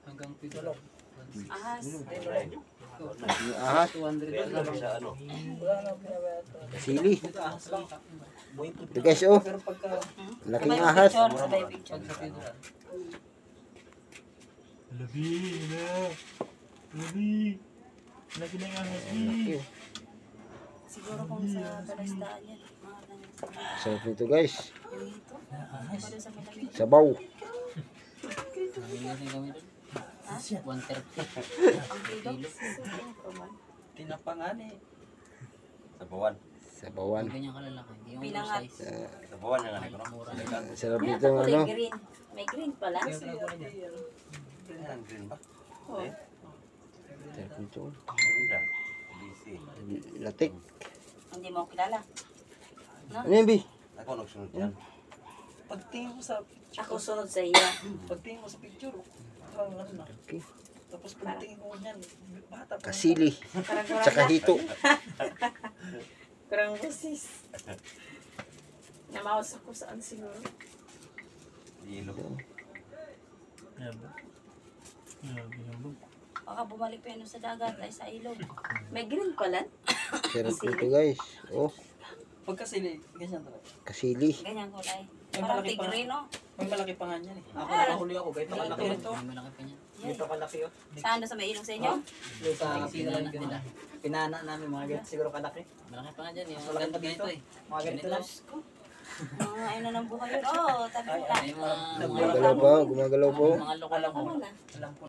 Hanggang pito. Ahas. Ahas. 200 lang sa ano. Sili. Dito ahas lang. Ito guys, oh. Pero pagka Laking Sabay ahas. picture, sabay picture. sa pito lang. Labi, na. Labi. Lagi na yung ahas, Laki, oh. Siguro kung sa balastaan yan. Mga ganyan. Sarap nito guys. Yung ito. Pwede sa malamig. Sabaw. Nangyayari kami doon. Ha? 130. Ang kilo. Tinapangan eh. Sabawan. Sabawan. Ganyan kalalaki. Hindi yung Pinangat. size. Sabawan yung ano ko. Mura. Sarap Kaya nito, kulay ano. green. May green pala. Ayan, green ba? Oh. Sarap nito. Ganda. Busy. Latik. Hindi mo kilala. Ano yan, Bi? Ako nagsunod yan. Pagtingin ko sa Ako sunod sa iya. pagtingin ko sa picture, parang ano na. Okay. Tapos pagtingin ko niyan, bata pa. Kasili. Karang Tsaka hito. Karang busis. Namawas ako saan siguro. Yelo. Yan ba? Yan ba? Baka bumalik pa yun sa dagat ay sa ilog. May green pala. Sarap nito guys. Oh, Pagkasili, ganyan talaga. kasili. Ganyan kulay. May Parang malaki pa. tigre, no? May malaki pa nga niyan eh. Ako nakahuli ako. Ganito kalaki. Ito, May malaki pa niya. ito kalaki oh. Saan doon sa may ilog sa inyo? Yung sa Pinana nila. pinana namin mga ganito, siguro kalaki. Malaki pa nga dyan. Yung Malaki pa ganito dito. eh. Mga ganito lang. Mga ano ng buhay yun. Oo, tabi ka. May mga Gumagalaw pa, gumagalaw po. mga lokal ako. Ano na? Alam ko